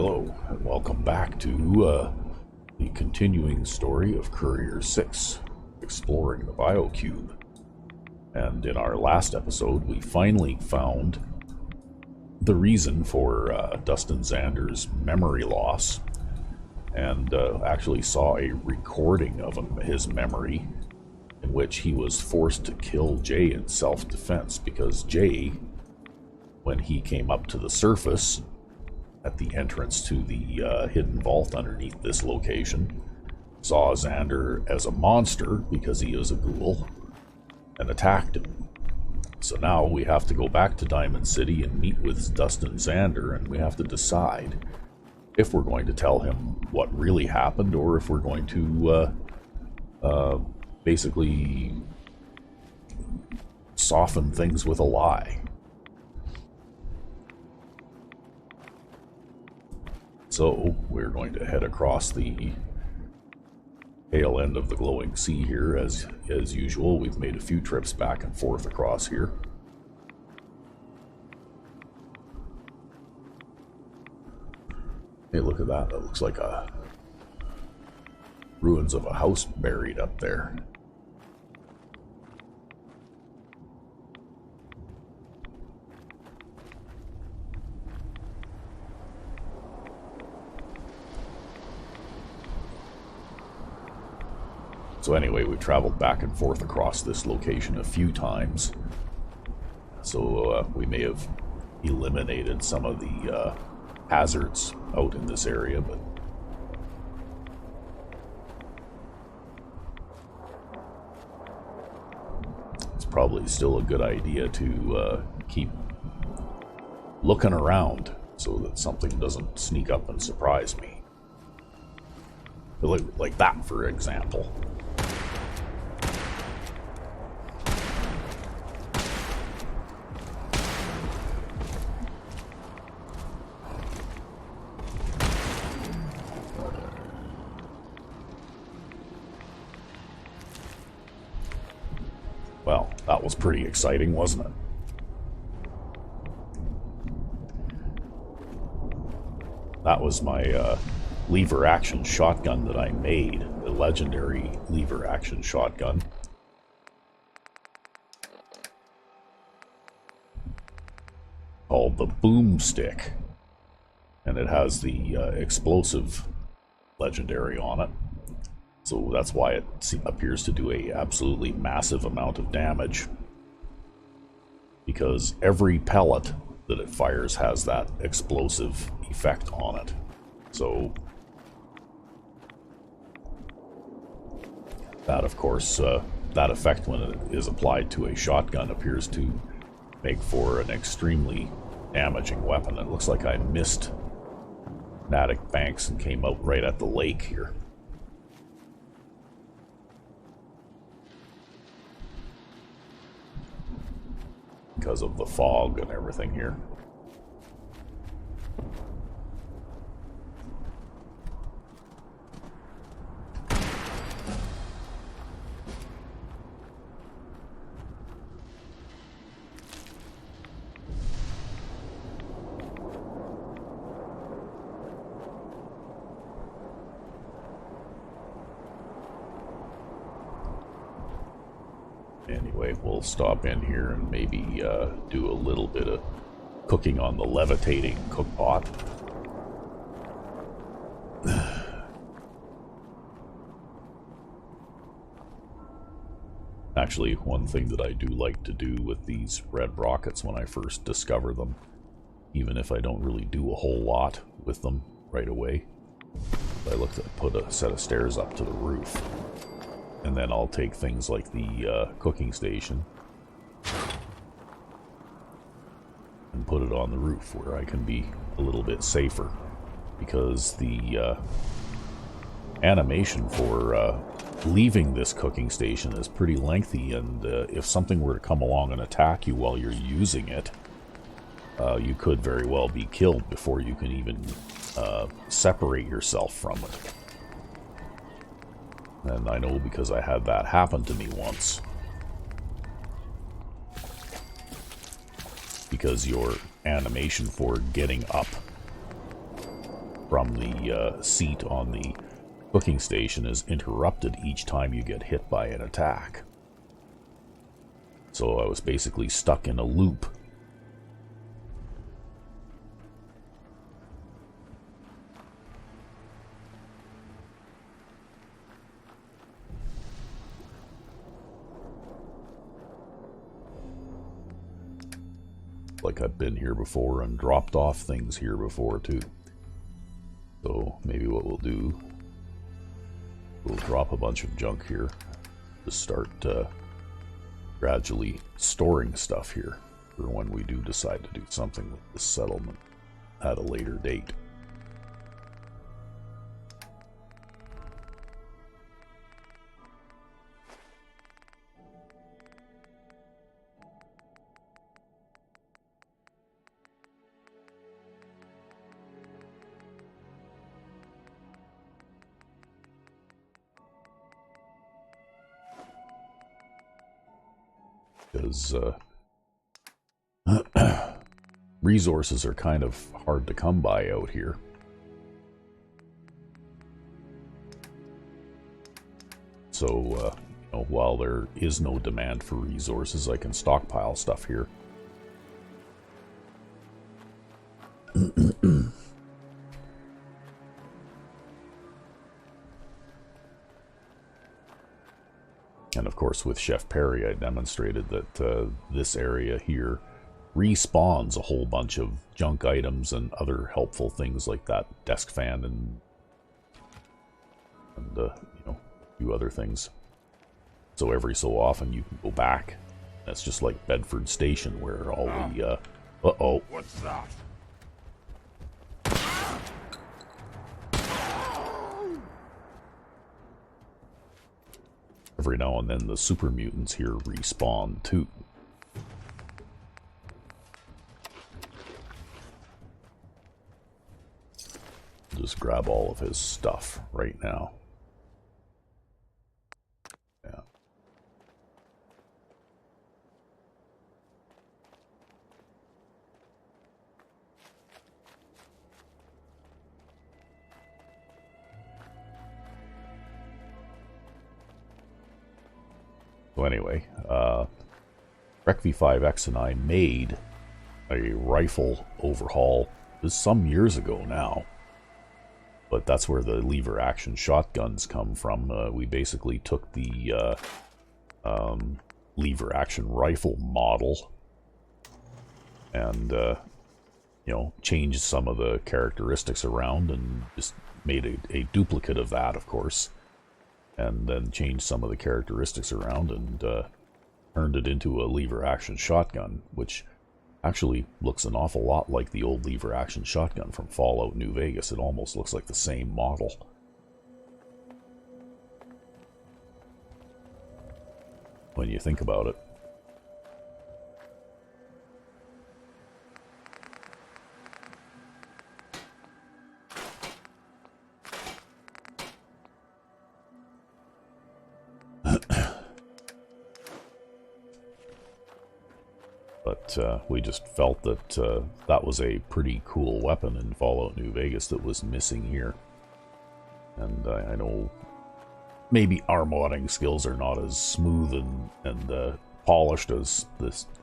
Hello, and welcome back to the continuing story of Courier 6, exploring the BioCube. And in our last episode, we finally found the reason for Dustin Xander's memory loss, and actually saw a recording of his memory in which he was forced to kill Jay in self-defense, because Jay, when he came up to the surface at the entrance to the hidden vault underneath this location, saw Xander as a monster because he is a ghoul and attacked him. So now we have to go back to Diamond City and meet with Dustin Xander, and we have to decide if we're going to tell him what really happened or if we're going to basically soften things with a lie. So, we're going to head across the tail end of the glowing sea here, as usual. We've made a few trips back and forth across here. Hey, look at that. That looks like ruins of a house buried up there. So anyway, we traveled back and forth across this location a few times. So we may have eliminated some of the hazards out in this area, but it's probably still a good idea to keep looking around so that something doesn't sneak up and surprise me. Like that, for example. Well, that was pretty exciting, wasn't it? That was my lever action shotgun that I made, the legendary lever action shotgun. Called the Boomstick. And it has the explosive legendary on it. So that's why it appears to do a absolutely massive amount of damage. Because every pellet that it fires has that explosive effect on it. So that, of course, that effect when it is applied to a shotgun appears to make for an extremely damaging weapon. It looks like I missed Natick Banks and came out right at the lake here. Because of the fog and everything here. Anyway, we'll stop in here and maybe do a little bit of cooking on the levitating cook pot. Actually, one thing that I do like to do with these red rockets when I first discover them, even if I don't really do a whole lot with them right away, I look to put a set of stairs up to the roof. And then I'll take things like the cooking station and put it on the roof where I can be a little bit safer. Because the animation for leaving this cooking station is pretty lengthy, and if something were to come along and attack you while you're using it, you could very well be killed before you can even separate yourself from it. And I know because I had that happen to me once. Because your animation for getting up from the seat on the cooking station is interrupted each time you get hit by an attack. So I was basically stuck in a loop. Like I've been here before and dropped off things here before too. So maybe what we'll do, we'll drop a bunch of junk here to start gradually storing stuff here for when we do decide to do something with this settlement at a later date. Because resources are kind of hard to come by out here. So, you know, while there is no demand for resources, I can stockpile stuff here. And of course, with Chef Perry, I demonstrated that this area here respawns a whole bunch of junk items and other helpful things like that desk fan and you know, a few other things. So every so often you can go back. That's just like Bedford Station, where all the uh-oh. What's that? Every now and then the super mutants here respawn too. Just grab all of his stuff right now. Yeah. So anyway, Rec V5X and I made a rifle overhaul. This is some years ago now, but that's where the lever action shotguns come from. We basically took the lever action rifle model and you know, changed some of the characteristics around and just made a duplicate of that, of course. And then changed some of the characteristics around and turned it into a lever action shotgun, which actually looks an awful lot like the old lever action shotgun from Fallout New Vegas. It almost looks like the same model. When you think about it. But we just felt that that was a pretty cool weapon in Fallout New Vegas that was missing here. And I know maybe our modding skills are not as smooth and polished as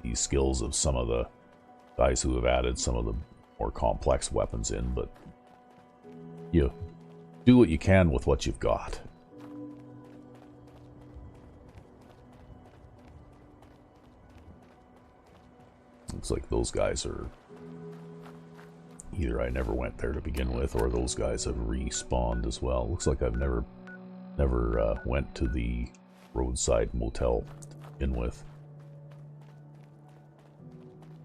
these skills of some of the guys who have added some of the more complex weapons in, but you do what you can with what you've got. Looks like those guys are either I never went there to begin with, or those guys have respawned as well. Looks like I've never went to the roadside motel to begin with.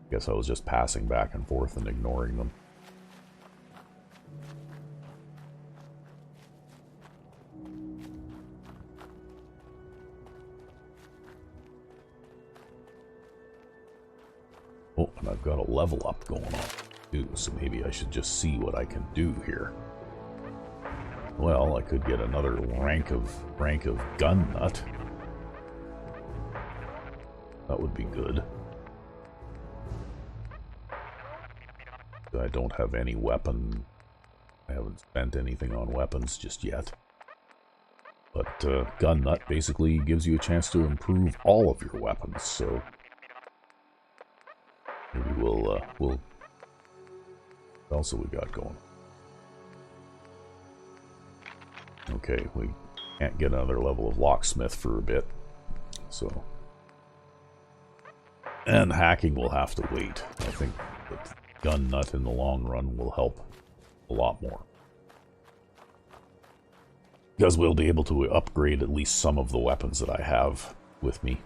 Guess I was just passing back and forth and ignoring them. Oh, and I've got a level up going on too, so maybe I should just see what I can do here. Well, I could get another rank of gun nut. That would be good. I don't have any weapon I haven't spent anything on weapons just yet. But Gun Nut basically gives you a chance to improve all of your weapons, so maybe we'll what else have we got going? Okay, we can't get another level of locksmith for a bit, so. And hacking will have to wait. I think that Gun Nut in the long run will help a lot more. Because we'll be able to upgrade at least some of the weapons that I have with me.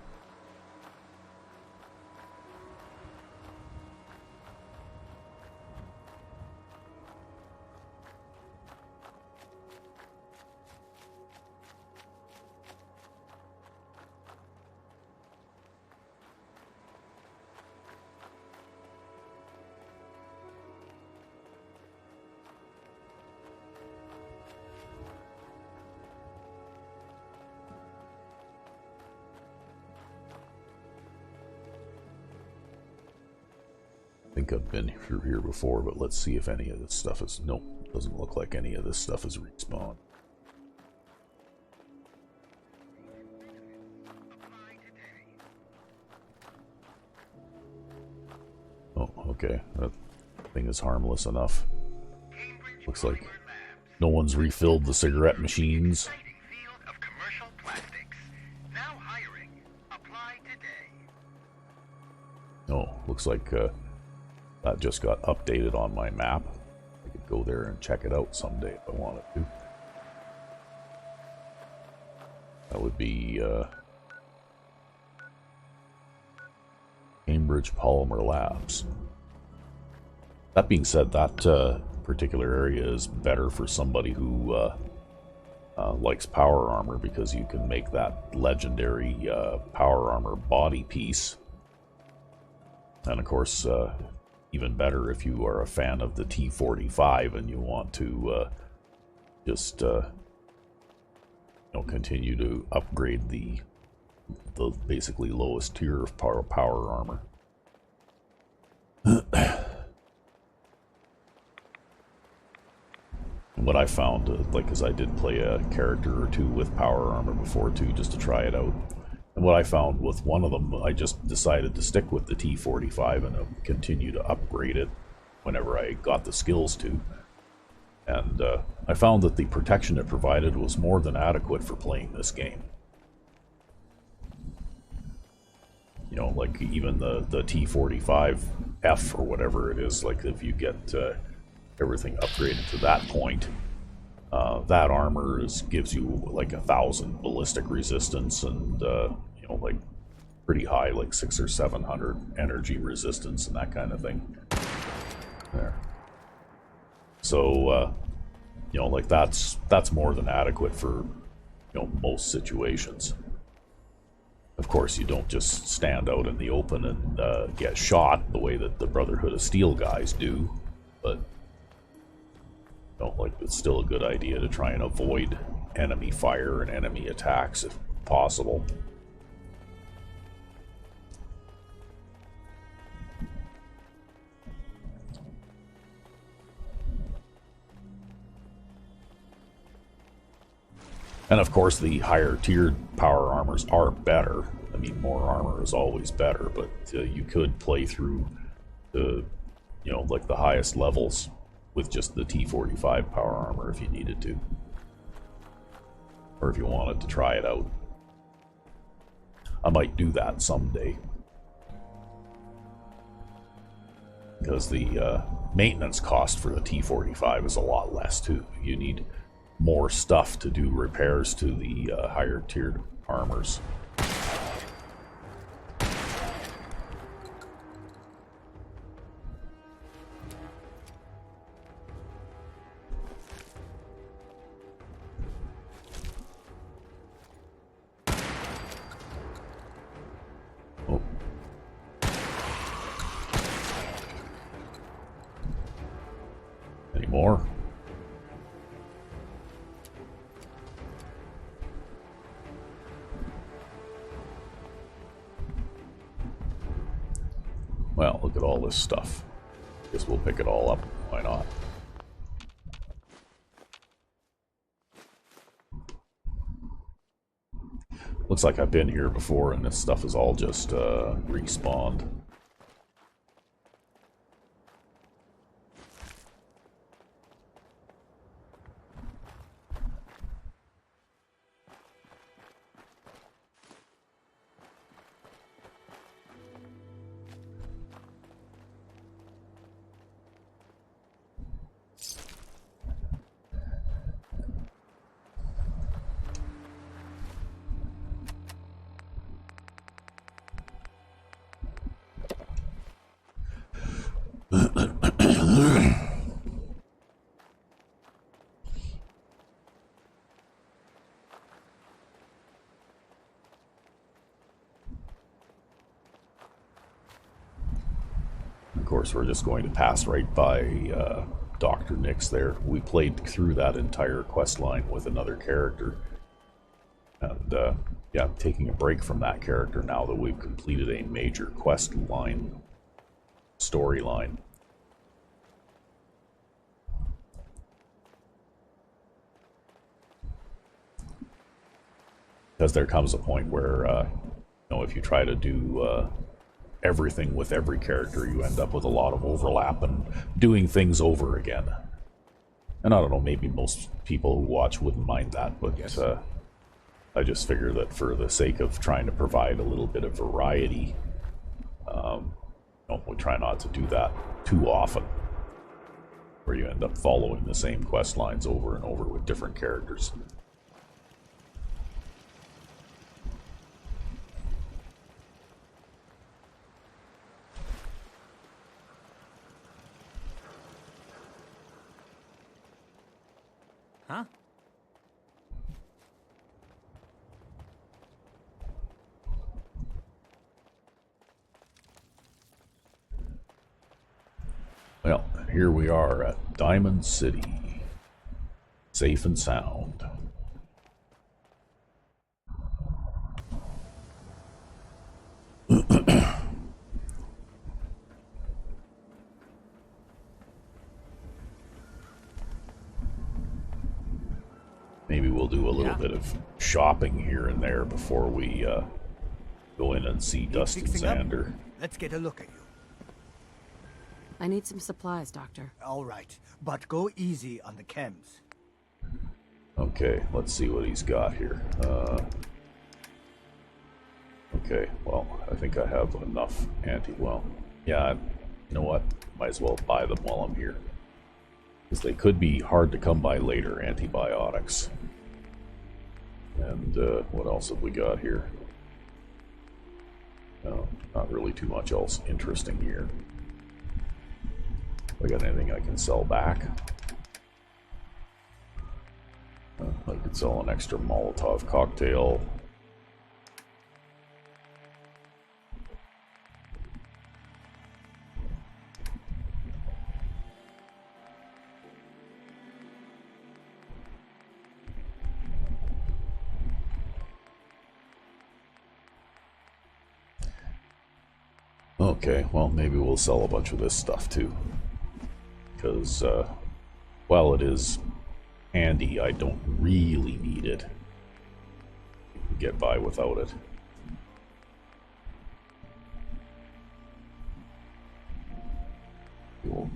I think I've been through here before, but let's see if any of this stuff is... Nope, doesn't look like any of this stuff is respawned. Oh, okay. That thing is harmless enough. Looks like no one's refilled the cigarette machines. Oh, looks like that just got updated on my map. I could go there and check it out someday if I wanted to. That would be Cambridge Polymer Labs. That being said, that particular area is better for somebody who likes power armor, because you can make that legendary power armor body piece. And of course, even better if you are a fan of the T45 and you want to just continue to upgrade the basically lowest tier of power armor. What I found, because I did play a character or two with power armor before too, just to try it out. And what I found with one of them, I just decided to stick with the T45 and continue to upgrade it whenever I got the skills to. And I found that the protection it provided was more than adequate for playing this game. You know, like even the T45F or whatever it is, like if you get everything upgraded to that point, that armor gives you like 1,000 ballistic resistance and you know, like pretty high, like 600 or 700 energy resistance and that kind of thing. There. So you know, like that's more than adequate for, you know, most situations. Of course, you don't just stand out in the open and get shot the way that the Brotherhood of Steel guys do, but like it's still a good idea to try and avoid enemy fire and enemy attacks if possible. And of course the higher tiered power armors are better. I mean, more armor is always better, but you could play through the, you know, like the highest levels with just the T45 power armor if you needed to. Or if you wanted to try it out. I might do that someday. Because the maintenance cost for the T45 is a lot less too. You need more stuff to do repairs to the higher tiered armors. More. Well, look at all this stuff. Guess we'll pick it all up. Why not? Looks like I've been here before, and this stuff is all just respawned. Of course, we're just going to pass right by Dr. Nix there. We played through that entire quest line with another character. And, yeah, I'm taking a break from that character now that we've completed a major quest line, storyline. Because there comes a point where, you know, if you try to do everything with every character, you end up with a lot of overlap and doing things over again. And I don't know, maybe most people who watch wouldn't mind that, but yes. I just figure that for the sake of trying to provide a little bit of variety, you know, we try not to do that too often, where you end up following the same quest lines over and over with different characters. Huh? Well, here we are at Diamond City, safe and sound. Maybe we'll do a little bit of shopping here and there before we go in and see Dustin Xander. Let's get a look at you. I need some supplies, Doctor. All right, but go easy on the chems. Okay, let's see what he's got here. Okay, well, I think I have enough well, yeah, you know what? Might as well buy them while I'm here. Because they could be hard to come by later, antibiotics. And what else have we got here? No, not really too much else interesting here. I got anything I can sell back? I could sell an extra Molotov cocktail. Okay, well, maybe we'll sell a bunch of this stuff too. Because, while it is handy, I don't really need it. You can get by without it. Cool.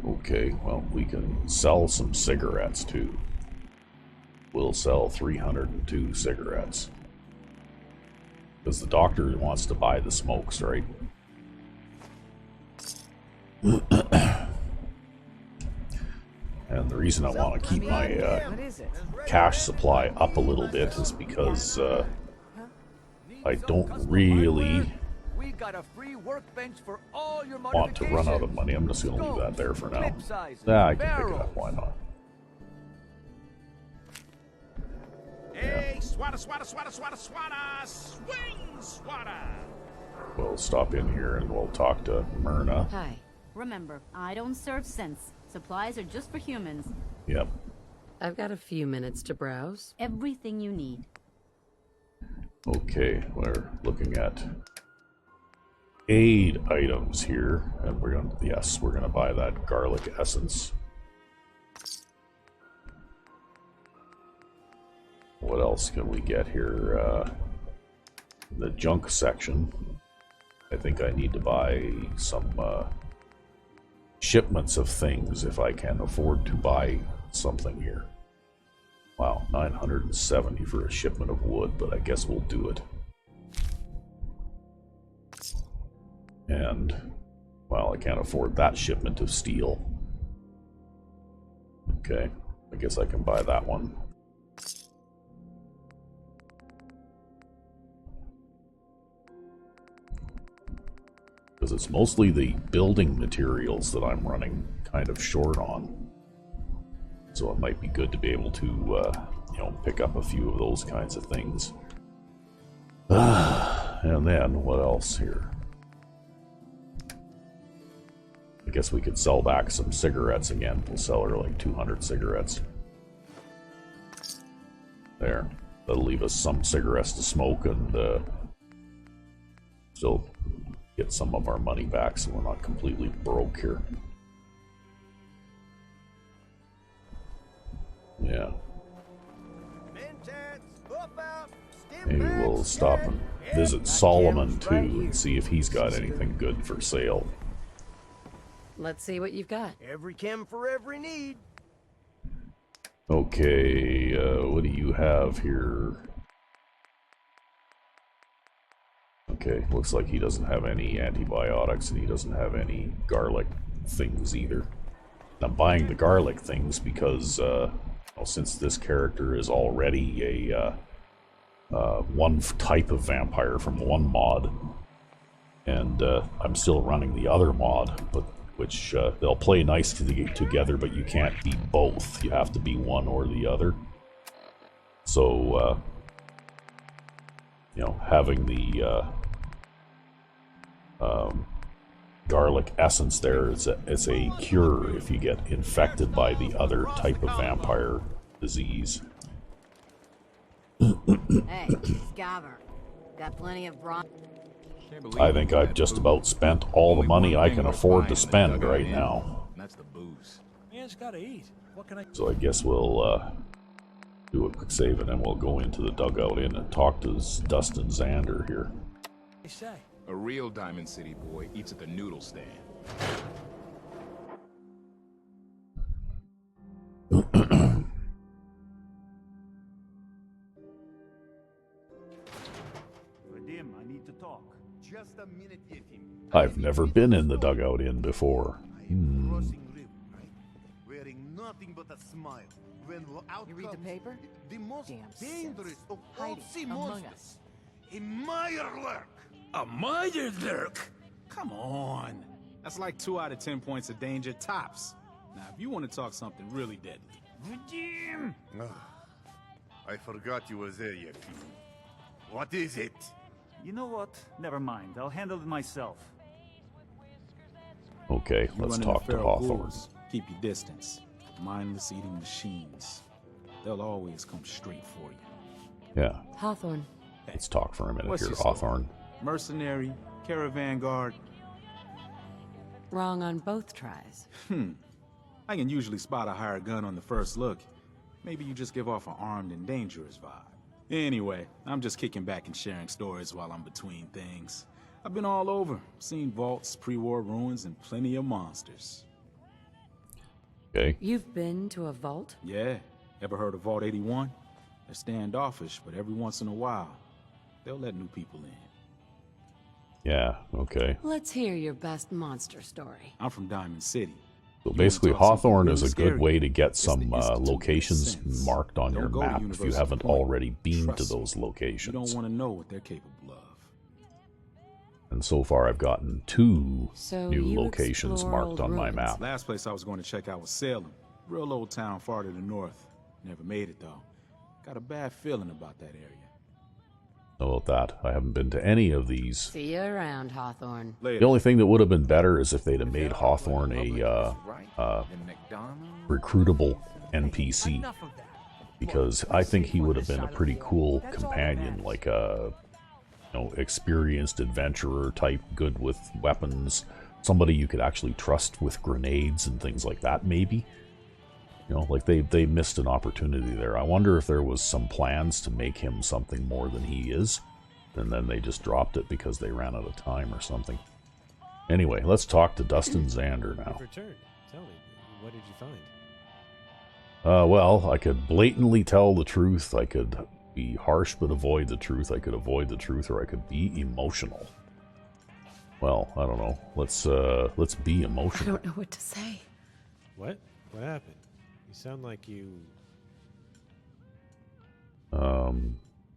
Okay, well, we can sell some cigarettes too. We'll sell 302 cigarettes. Because the doctor wants to buy the smokes, right? And the reason I want to keep my cash supply up a little bit is because I don't really want to run out of money. I'm just going to leave that there for now. Yeah, I can pick it up. Why not? Swata, swata, swata, swata, swata! Swing, swata! We'll stop in here and we'll talk to Myrna. Hi. Remember, I don't serve sense. Supplies are just for humans. Yep. I've got a few minutes to browse. Everything you need. Okay, we're looking at aid items here, and we're gonna buy that garlic essence. What else can we get here? The junk section. I think I need to buy some shipments of things if I can afford to buy something here. Wow, 970 for a shipment of wood, but I guess we'll do it. And, well, I can't afford that shipment of steel. Okay, I guess I can buy that one. Because it's mostly the building materials that I'm running kind of short on. So it might be good to be able to, you know, pick up a few of those kinds of things. And then, what else here? I guess we could sell back some cigarettes again. We'll sell her like 200 cigarettes. There. That'll leave us some cigarettes to smoke and still get some of our money back so we're not completely broke here. Yeah. Maybe we'll stop and visit Solomon too and see if he's got anything good for sale. Let's see what you've got. Every chem for every need. Okay, what do you have here? Okay, looks like he doesn't have any antibiotics and he doesn't have any garlic things either. I'm buying the garlic things because, well, since this character is already a one type of vampire from one mod, and I'm still running the other mod, but which they'll play nice together, but you can't be both. You have to be one or the other. So, you know, having the garlic essence there is a cure if you get infected by the other type of vampire disease. Hey, Scaver. Got plenty of bronze. I think I've just about spent all the money I can afford to spend right now. That's the booze. Man's gotta eat. What can I... So I guess we'll do a quick save and then we'll go into the dugout inn and talk to Dustin Xander here. say? A real Diamond City boy eats at the noodle stand. Vadim, I need to talk. Just a minute, Yetim. I've never been in the dugout inn before. Crossing river, right? Wearing nothing but a smile. When out You read the comes paper? the most Damn dangerous sense. of all Hiding sea among monsters. us. A Meyerlurk. A Meyerlurk? Come on. That's like 2 out of 10 points of danger tops. Now, if you want to talk something really deadly. Vadim! I forgot you were there, Yetim. What is it? You know what? Never mind. I'll handle it myself. Okay, You let's run into talk to feral Hawthorne. ghouls, keep your distance. Mindless eating machines. They'll always come straight for you. Yeah, Hawthorne. let's talk for a minute What's here, your story? Hawthorne. Mercenary, caravan guard. Wrong on both tries. I can usually spot a hired gun on the first look. Maybe you just give off an armed and dangerous vibe. Anyway, I'm just kicking back and sharing stories while I'm between things. I've been all over, seen vaults, pre-war ruins, and plenty of monsters. Okay, You've been to a vault? Yeah, ever heard of Vault 81? They're standoffish, but every once in a while, they'll let new people in. yeah, okay. Let's hear your best monster story. I'm from Diamond City. So You basically, wanna talk something Hawthorne really is a scary? good way to get It's some the Institute of locations Sense. marked on Don't your go to map if you University haven't Point. already been to Trust me, those You don't locations. want to know what they're capable of. And so far, I've gotten 2 So new you locations explore marked old on my ruins. map. Last place I was going to check out was Salem. Real old town far to the north. Never made it, though. Got a bad feeling about that area. About that, I haven't been to any of these. See you around, Hawthorne. The only thing that would have been better is if they'd have made Hawthorne a recruitable NPC, because I think he would have been a pretty cool companion, like a experienced adventurer type, good with weapons, somebody you could actually trust with grenades and things like that. Maybe, like they missed an opportunity there. I wonder if there was some plans to make him something more than he is, and then they just dropped it because they ran out of time or something. Anyway, let's talk to Dustin Xander now. Returned. Tell me, what did you find? Well, I could blatantly tell the truth. I could be harsh but avoid the truth. I could avoid the truth, or I could be emotional. Well, I don't know. Let's be emotional. I don't know what to say. What? What happened? You sound like you...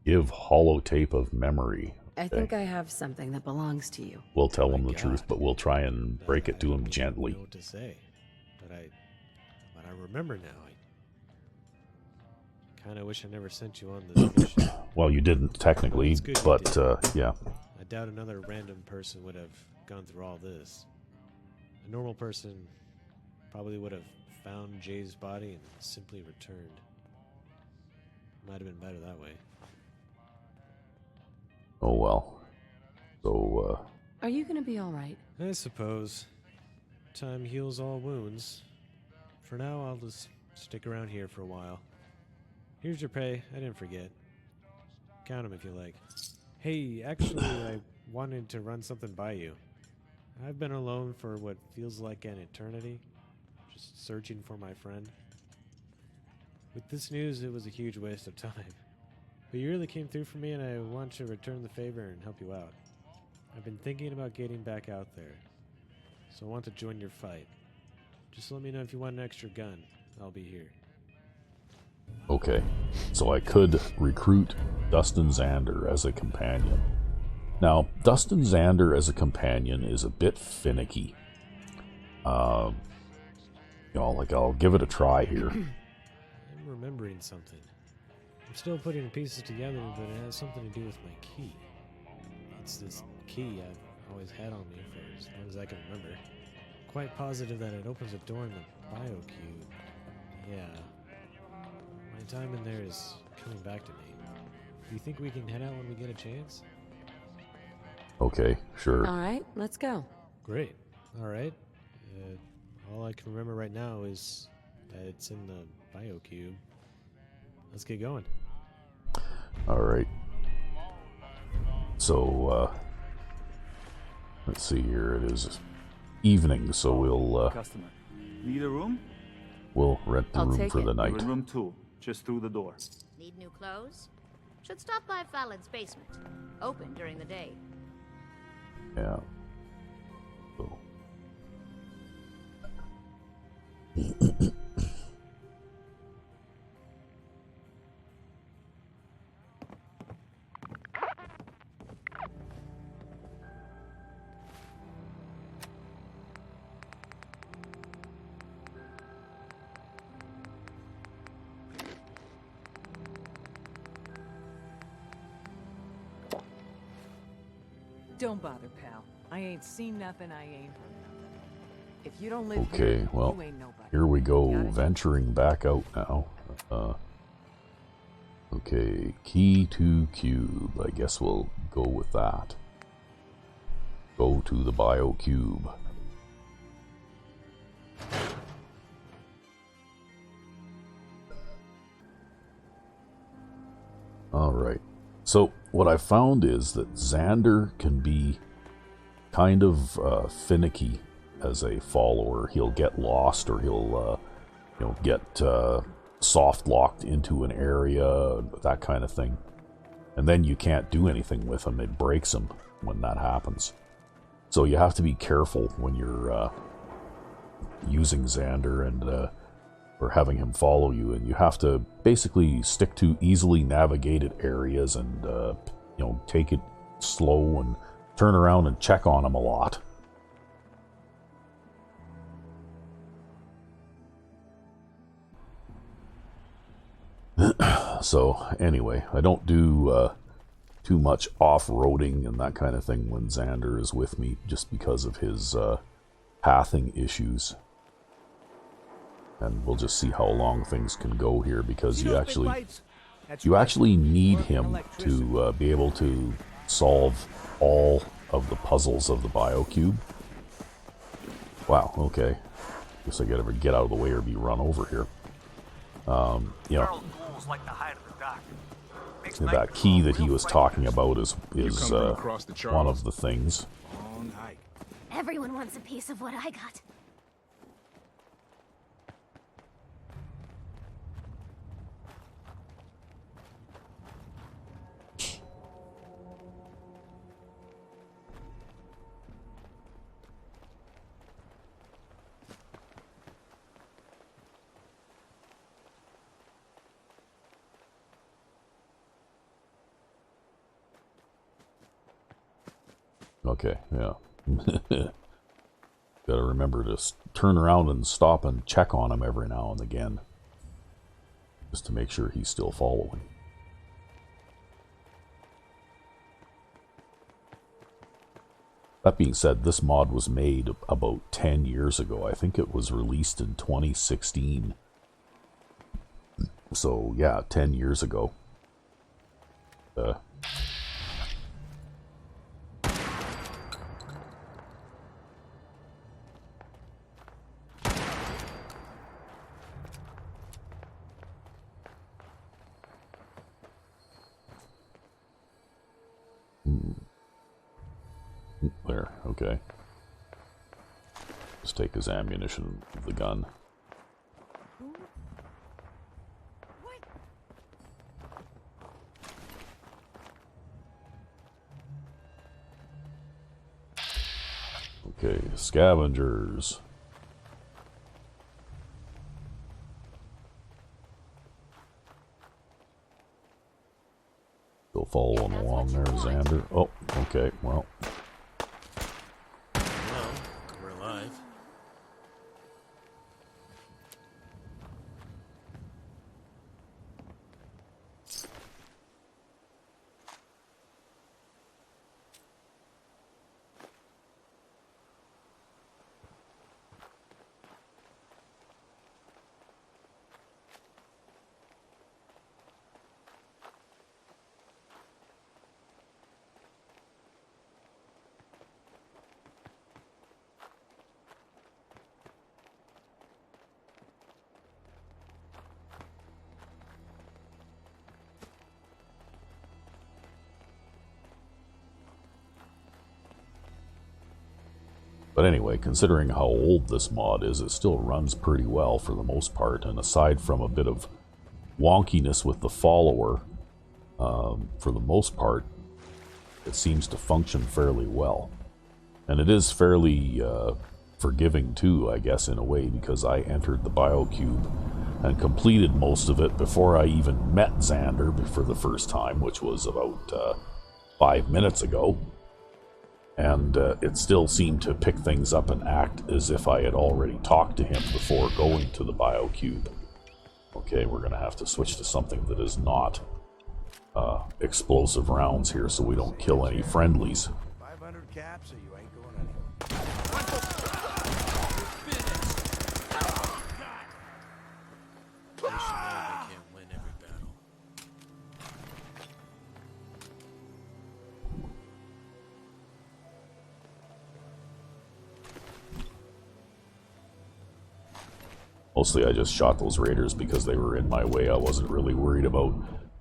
Give holotape of memory. Okay? I think I have something that belongs to you. We'll tell him the truth, but we'll try and break it to him gently. I don't know what to say, but I remember now. I kind of wish I never sent you on this mission. Well, you didn't technically, but yeah. I doubt another random person would have gone through all this. A normal person probably would have found Jay's body and simply returned. Might have been better that way. Oh well. So, Are you gonna be alright? I suppose. Time heals all wounds. For now, I'll just stick around here for a while. Here's your pay. I didn't forget. Count them if you like. Hey, actually, I wanted to run something by you. I've been alone for what feels like an eternity, just searching for my friend. With this news, it was a huge waste of time. But you really came through for me, and I want to return the favor and help you out. I've been thinking about getting back out there, so I want to join your fight. Just let me know if you want an extra gun. I'll be here. okay. So I could recruit Dustin Xander as a companion. Now, Dustin Xander as a companion is a bit finicky. I'll give it a try here. I'm remembering something. I'm still putting the pieces together, but it has something to do with my key. It's this key I've always had on me for as long as I can remember. Quite positive that it opens a door in the biocube. Yeah. My time in there is coming back to me. Do you think we can head out when we get a chance? Okay, sure. Alright, let's go. Great. Alright. All I can remember right now is that it's in the biocube. Let's get going. Alright. So, let's see here. It is evening, so we'll Customer. Need a room? we'll rent the I'll room take for it. the We're night. in room 2, just through the door. Need new clothes? Should stop by Fallon's basement. Open during the day. Yeah. So. Don't bother, pal. I ain't seen nothing, I ain't heard nothing. If you don't live Okay, here, well, you ain't nobody. here we go, Got it? venturing back out now. Okay, key to cube. I guess we'll go with that. Go to the biocube. Alright, so what I found is that Xander can be kind of finicky as a follower. He'll get lost, or he'll get soft locked into an area, that kind of thing. And then you can't do anything with him. It breaks him when that happens. So you have to be careful when you're using Xander and or having him follow you, and you have to basically stick to easily navigated areas and take it slow and turn around and check on him a lot. So anyway, I don't do too much off-roading and that kind of thing when Xander is with me, just because of his pathing issues. And we'll just see how long things can go here, because you actually need him to be able to solve all of the puzzles of the biocube. Wow, okay. Guess I gotta get out of the way or be run over here. You know, that key that he was talking about is one of the things. Everyone wants a piece of what I got. Okay, yeah. Gotta remember to turn around and stop and check on him every now and again, just to make sure he's still following. That being said, this mod was made about 10 years ago. I think it was released in 2016. So, yeah, 10 years ago. There, okay. Just take his ammunition of the gun. Okay, scavengers. Still following along there, Xander. Oh, okay, well. We're alive. But anyway, considering how old this mod is, it still runs pretty well for the most part, and aside from a bit of wonkiness with the follower, for the most part, it seems to function fairly well. And it is fairly forgiving too, I guess, in a way, because I entered the biocube and completed most of it before I even met Xander for the first time, which was about 5 minutes ago. And it still seemed to pick things up and act as if I had already talked to him before going to the biocube. Okay, we're going to have to switch to something that is not explosive rounds here, so we don't kill any friendlies. 500 caps or you ain't going anywhere. They should know they can't win every battle. Mostly I just shot those raiders because they were in my way. I wasn't really worried about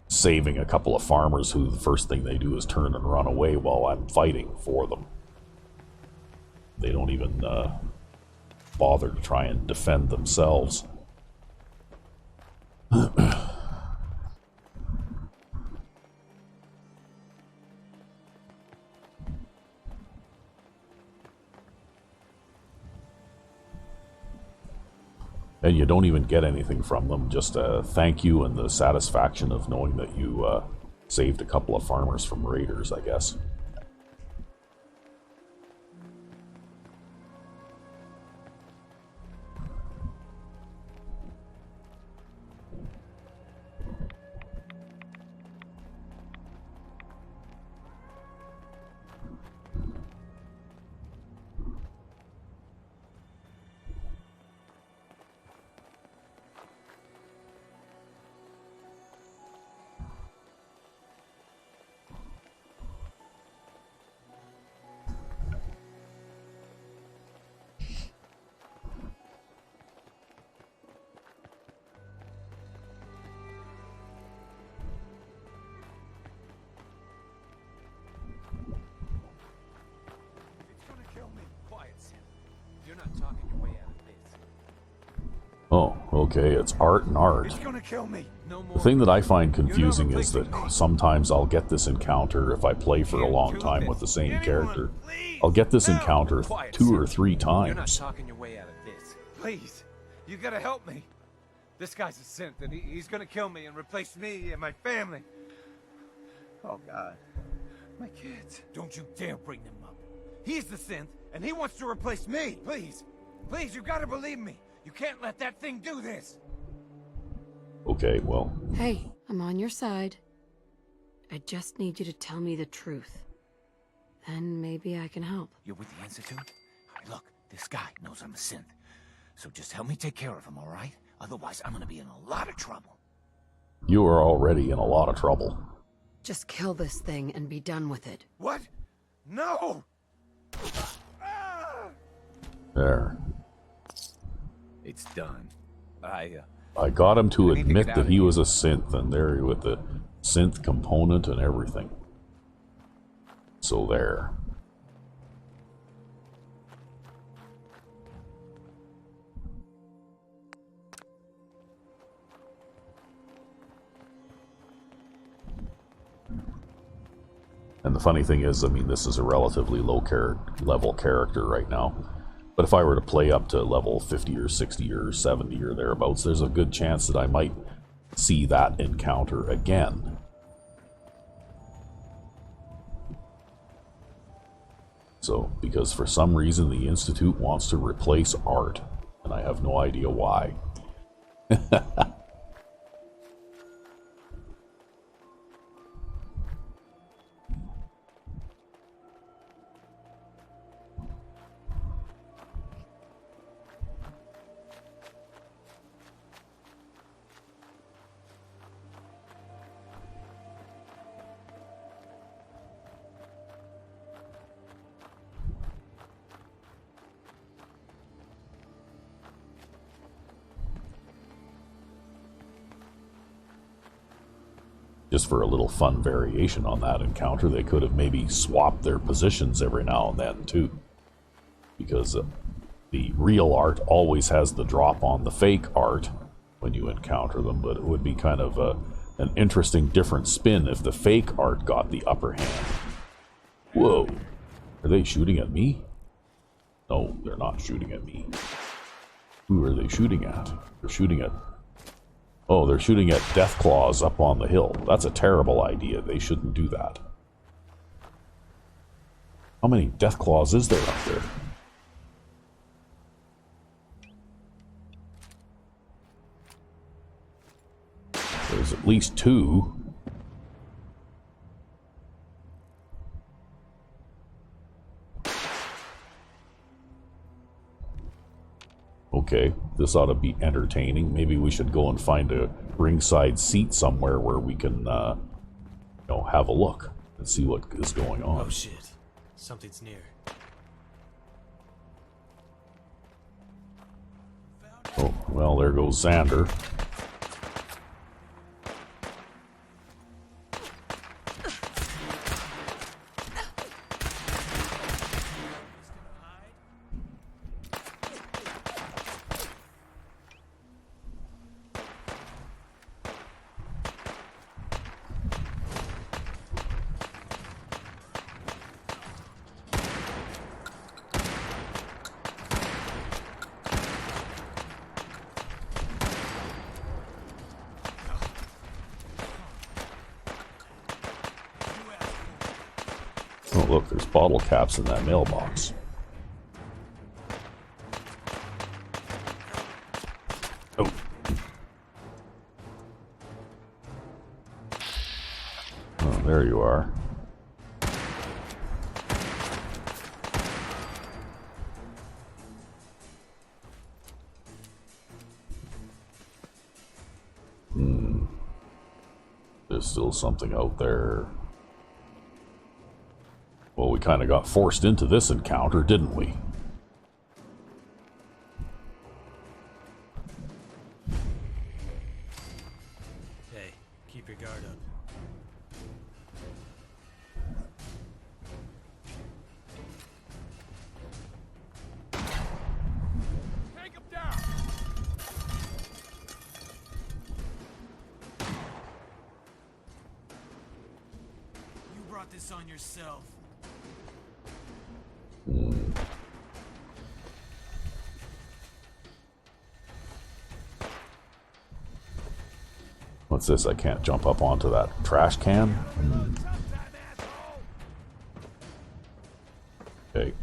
saving a couple of farmers who the first thing they do is turn and run away while I'm fighting for them. They don't even bother to try and defend themselves. And you don't even get anything from them, just a thank you and the satisfaction of knowing that you saved a couple of farmers from raiders, I guess. Okay, it's art and art. It's gonna kill me. No more. The thing that I find confusing is that sometimes I'll get this encounter if I play for a long time with the same character. I'll get this encounter 2 or 3 times. You're not talking your way out of this. Please, you gotta help me. This guy's a synth, and he's gonna kill me and replace me and my family. Oh, God. My kids. Don't you dare bring them up. He's the synth, and he wants to replace me. Please. Please, you gotta believe me. You can't let that thing do this. Okay, well, Hey, I'm on your side. I just need you to tell me the truth. Then maybe I can help. You're with the Institute? Look, this guy knows I'm a synth. So just help me take care of him, all right? Otherwise, I'm gonna be in a lot of trouble. you are already in a lot of trouble. Just kill this thing and be done with it. What? No! There. It's done. I got him to I need to admit get out that of he here. was a synth, and there with the synth component and everything. So there. And the funny thing is, I mean, this is a relatively low level character right now. But if I were to play up to level 50 or 60 or 70 or thereabouts, there's a good chance that I might see that encounter again. So, because for some reason the Institute wants to replace art, and I have no idea why. Just for a little fun variation on that encounter, they could have maybe swapped their positions every now and then, too. Because the real art always has the drop on the fake art when you encounter them, but it would be kind of an interesting different spin if the fake art got the upper hand. Whoa! Are they shooting at me? No, they're not shooting at me. Who are they shooting at? They're shooting at... Oh, they're shooting at Deathclaws up on the hill. That's a terrible idea. They shouldn't do that. How many Deathclaws is there up there? There's at least 2. Okay, this ought to be entertaining. Maybe we should go and find a ringside seat somewhere where we can, have a look and see what is going on. Oh shit. Something's near. Oh, well, there goes Xander. Oh, look, there's bottle caps in that mailbox. Oh. Oh, there you are. There's still something out there. Well, we kind of got forced into this encounter, didn't we? Hey, keep your guard up. Take him down! brought this on yourself. What's this? I can't jump up onto that trash can? Okay.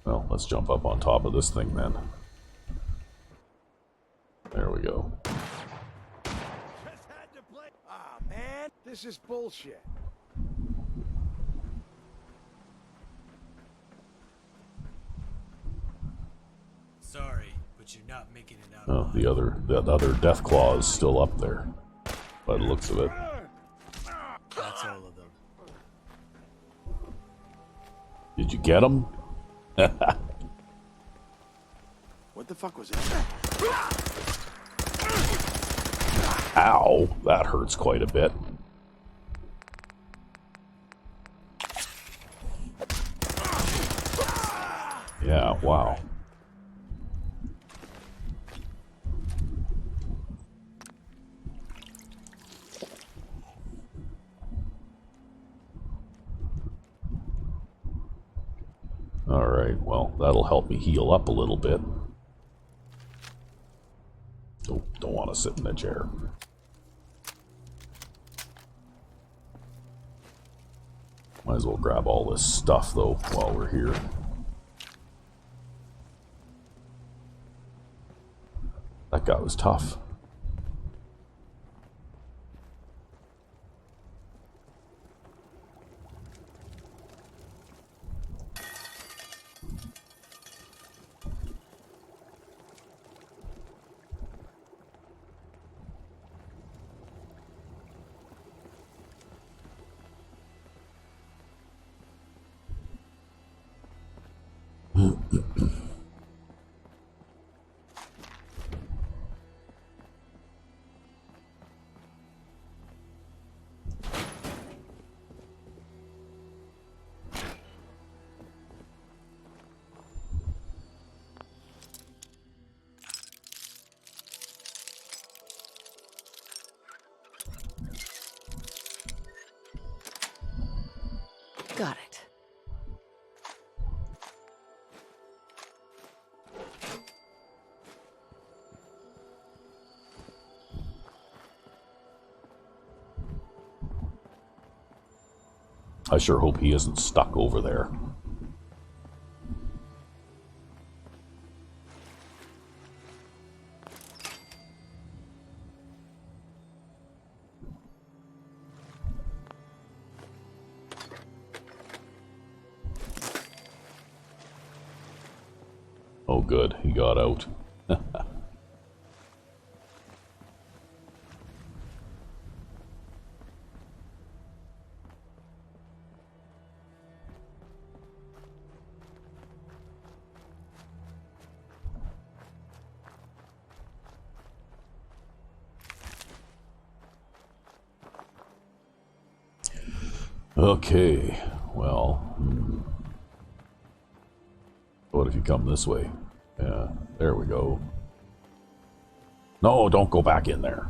Well, let's jump up on top of this thing then. There we go. Ah, man, this is bullshit. Sorry, but you're not making it out. Oh, that other death claw is still up there, by the looks of it. That's all of them. Did you get him? What the fuck was that? Ow, that hurts quite a bit. Yeah, wow. Alright, well, that'll help me heal up a little bit. Oh, don't want to sit in a chair. Might as well grab all this stuff, though, while we're here. That guy was tough. Got it. I sure hope he isn't stuck over there. Oh good, he got out. Okay, well, what if you come this way? Yeah, there we go. No, don't go back in there.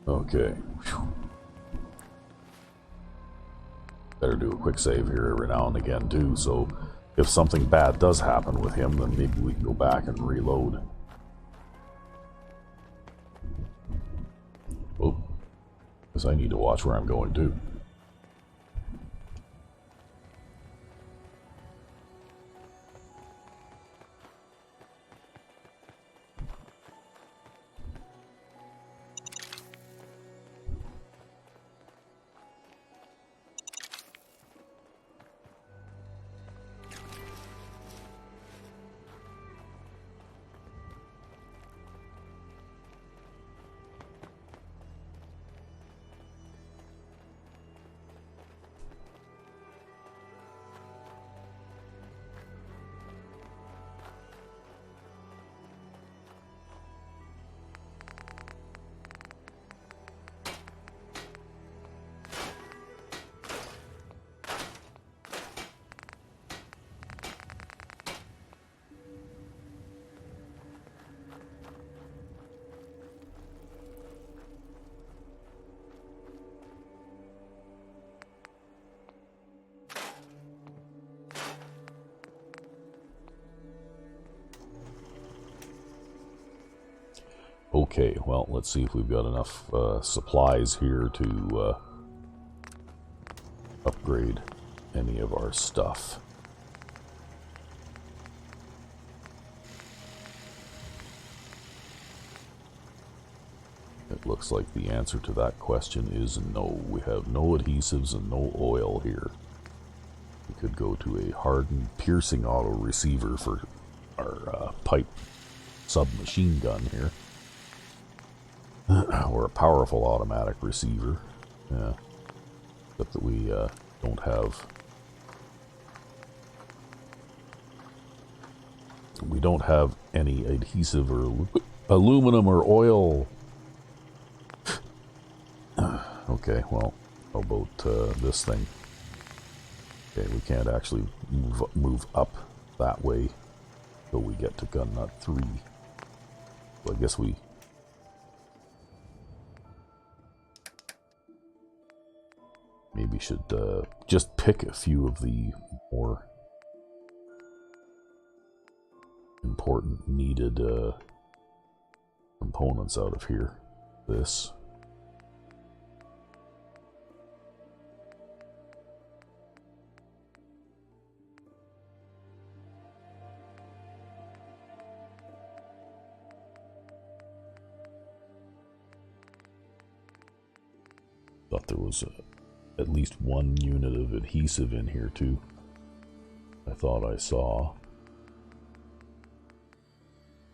Okay. Whew. Better do a quick save here every now and again too, so if something bad does happen with him, then maybe we can go back and reload. Oh, guess I need to watch where I'm going too. Okay, well, let's see if we've got enough supplies here to upgrade any of our stuff. It looks like the answer to that question is no. We have no adhesives and no oil here. We could go to a hardened piercing auto receiver for our pipe submachine gun here. Or a powerful automatic receiver. Yeah. Except that we don't have... We don't have any adhesive or aluminum or oil. Okay, well, how about this thing? Okay, we can't actually move up that way till we get to gun nut 3. So I guess we... maybe should just pick a few of the more important needed components out of here. This. Thought there was at least one unit of adhesive in here too. I thought I saw.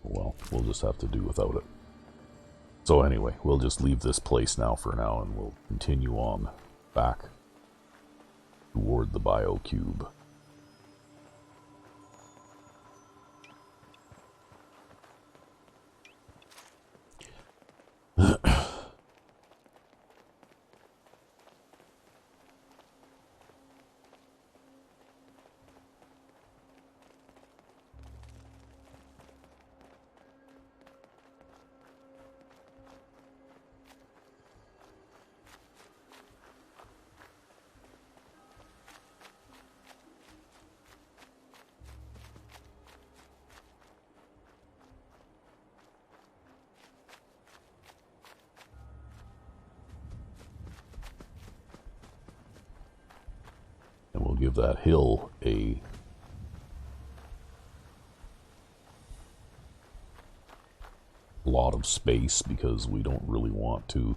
Well, we'll just have to do without it. So anyway, we'll just leave this place now for now, and we'll continue on back toward the biocube. And we'll give that hill a lot of space because we don't really want to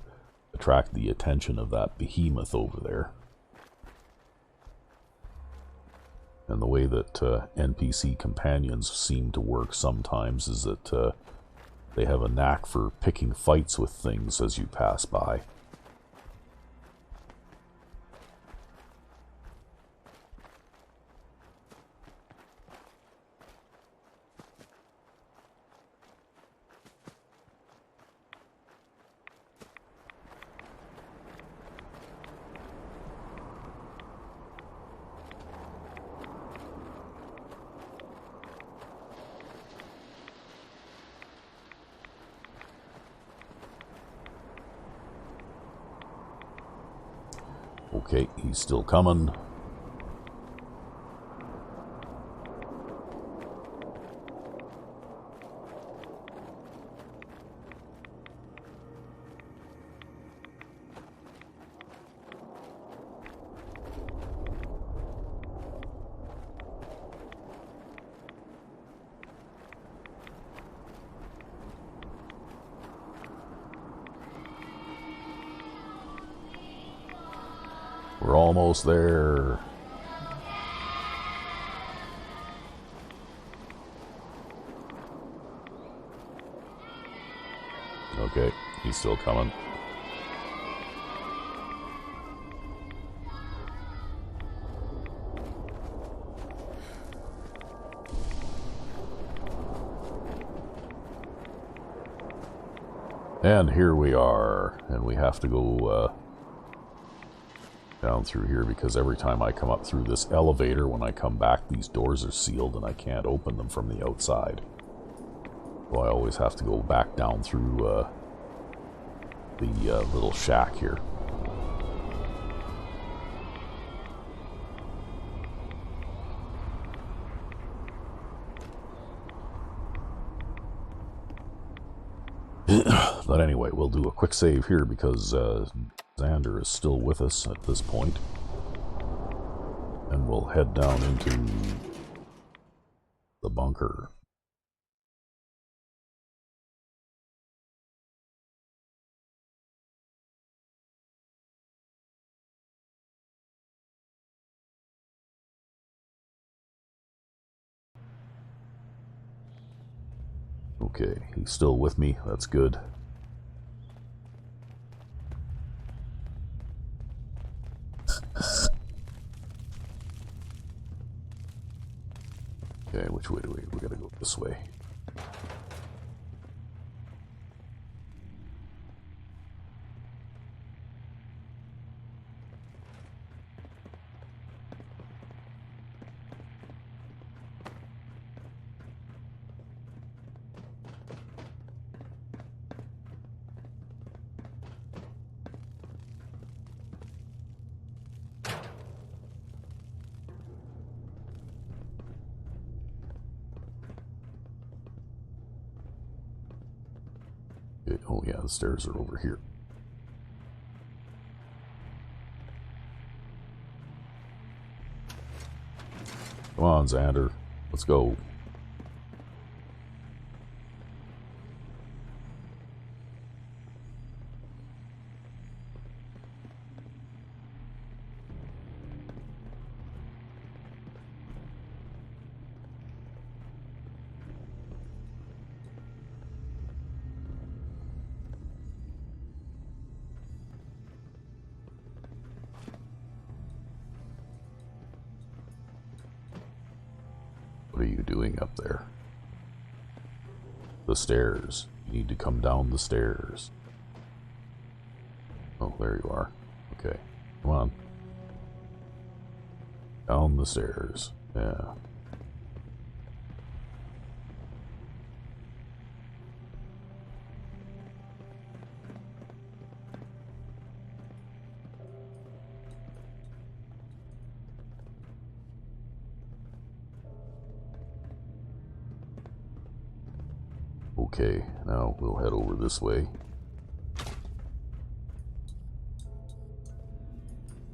attract the attention of that behemoth over there. And the way that NPC companions seem to work sometimes is that they have a knack for picking fights with things as you pass by. Okay, he's still coming. We're almost there. Okay, he's still coming. And here we are, and we have to go down through here because every time I come up through this elevator, when I come back, these doors are sealed and I can't open them from the outside. So I always have to go back down through the little shack here. But anyway, we'll do a quick save here because Xander is still with us at this point. And we'll head down into the bunker. Okay, he's still with me. That's good. Okay, which way do we gotta go this way. Okay, oh yeah, the stairs are over here. Come on, Xander. Let's go. What are you doing up there? The stairs. You need to come down the stairs. Oh, there you are. Okay. Come on. Down the stairs. Yeah. Okay, now we'll head over this way.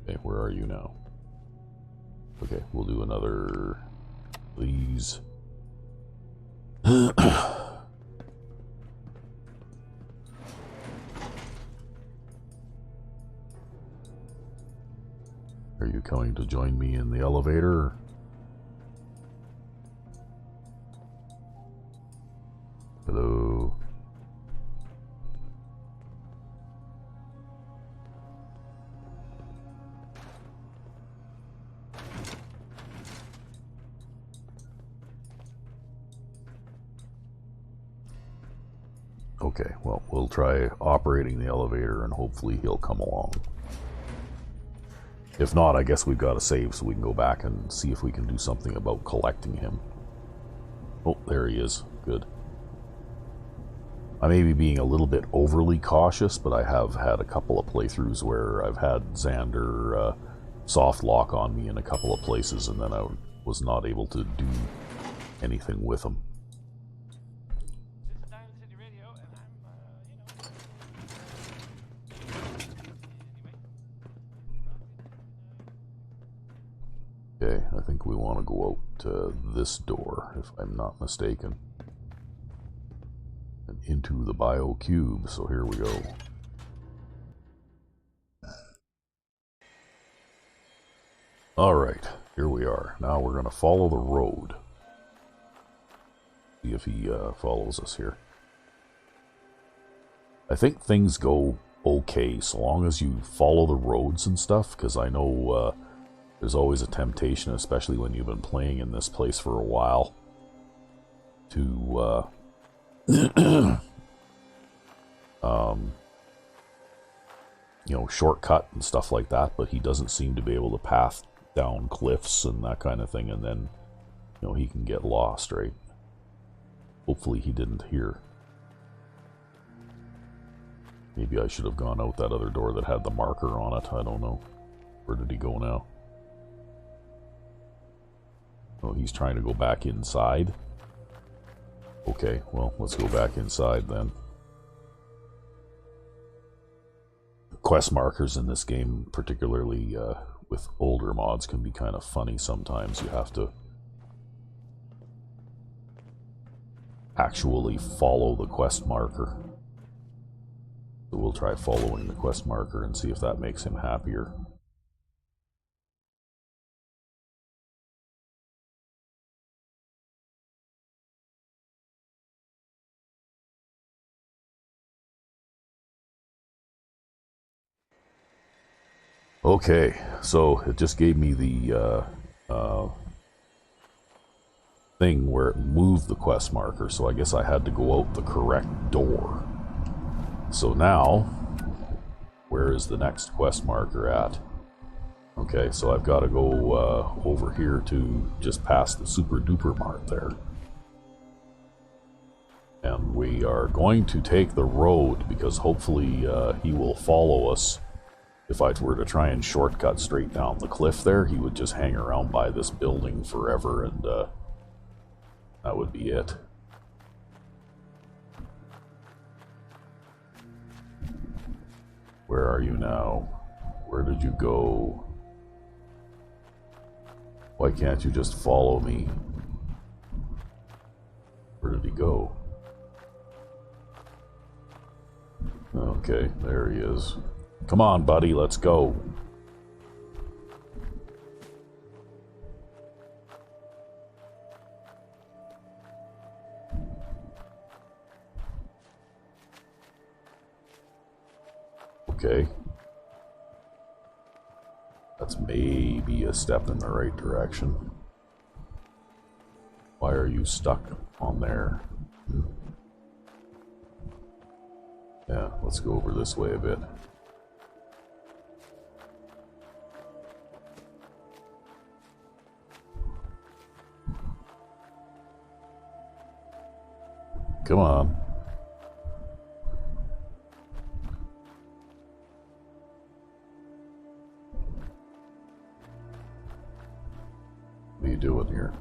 Okay, where are you now? Okay, we'll do another, please. Are you coming to join me in the elevator? Hello. Okay, well, we'll try operating the elevator and hopefully he'll come along. If not, I guess we've got to save so we can go back and see if we can do something about collecting him. Oh, there he is. Good. I may be being a little bit overly cautious, but I have had a couple of playthroughs where I've had Xander soft lock on me in a couple of places, and then I was not able to do anything with him. Okay, I think we want to go out this door, if I'm not mistaken. And into the biocube, so here we go. Alright, here we are. Now we're going to follow the road. See if he follows us here. I think things go okay, so long as you follow the roads and stuff, because I know there's always a temptation, especially when you've been playing in this place for a while, to you know, shortcut and stuff like that, but he doesn't seem to be able to path down cliffs and that kind of thing, and then, you know, he can get lost, right? Hopefully he didn't here. Maybe I should have gone out that other door that had the marker on it, I don't know. Where did he go now? Oh, he's trying to go back inside. Okay, well, let's go back inside then. quest markers in this game, particularly with older mods, can be kind of funny sometimes. You have to actually follow the quest marker. So we'll try following the quest marker and see if that makes him happier. Okay, so it just gave me the thing where it moved the quest marker, so I guess I had to go out the correct door. So now, where is the next quest marker at? Okay, so I've got to go over here to just past the Super Duper Mart there. And we are going to take the road because hopefully he will follow us. If I were to try and shortcut straight down the cliff there, he would just hang around by this building forever, and that would be it. Where are you now? Where did you go? Why can't you just follow me? Where did he go? Okay, there he is. Come on, buddy, let's go. Okay. That's maybe a step in the right direction. Why are you stuck on there? Yeah, let's go over this way a bit. Come on. What are you doing here?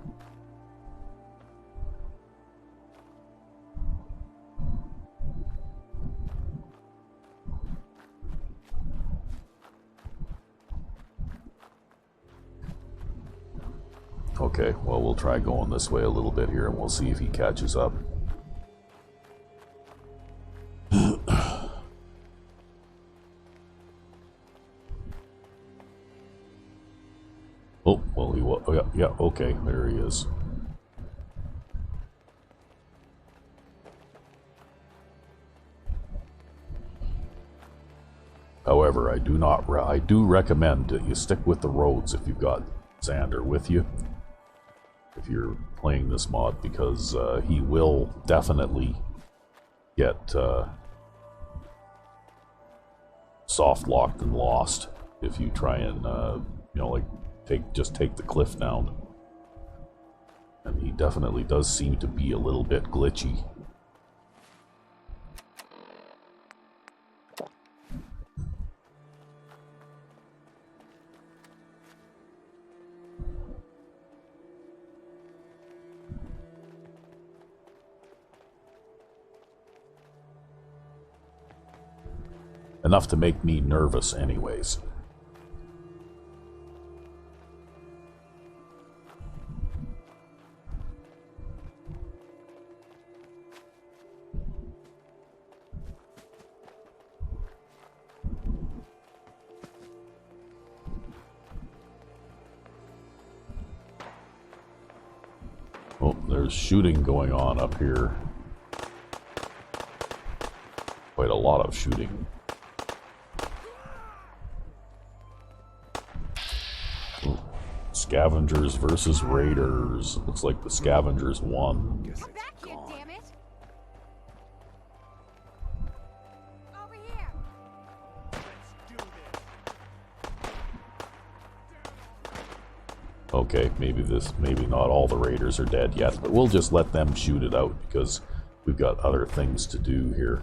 Okay, well, we'll try going this way a little bit here and we'll see if he catches up. Oh, well, he was. Oh, yeah, okay, there he is. However, I do recommend that you stick with the roads if you've got Xander with you, if you're playing this mod, because he will definitely get soft locked and lost if you try and you know, like just take the cliff down. And he definitely does seem to be a little bit glitchy. Enough to make me nervous anyways. Oh, there's shooting going on up here. Quite a lot of shooting. Scavengers versus raiders. Looks like the scavengers won. Come back here, damn it! Over here. Okay, maybe not all the raiders are dead yet, but we'll just let them shoot it out because we've got other things to do here.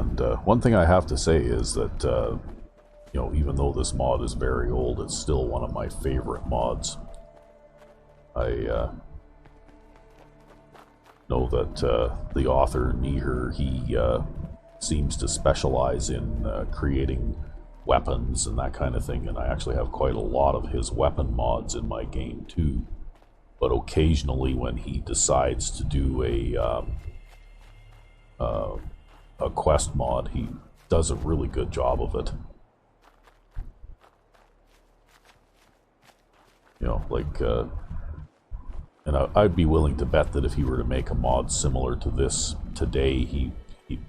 And one thing I have to say is that, you know, even though this mod is very old, it's still one of my favorite mods. I know that the author, Neher, he seems to specialize in creating weapons and that kind of thing, and I actually have quite a lot of his weapon mods in my game too. But occasionally when he decides to do a quest mod, he does a really good job of it. You know, like, and I'd be willing to bet that if he were to make a mod similar to this today, he'd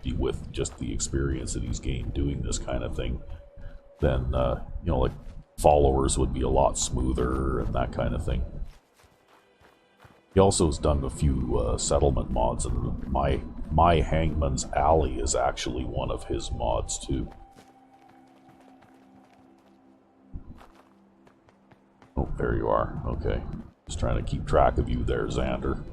be, with just the experience that he's gained doing this kind of thing, then, you know, like, followers would be a lot smoother and that kind of thing. He also has done a few settlement mods, and my Hangman's Alley is actually one of his mods too. Oh, there you are. Okay. Just trying to keep track of you there, Xander.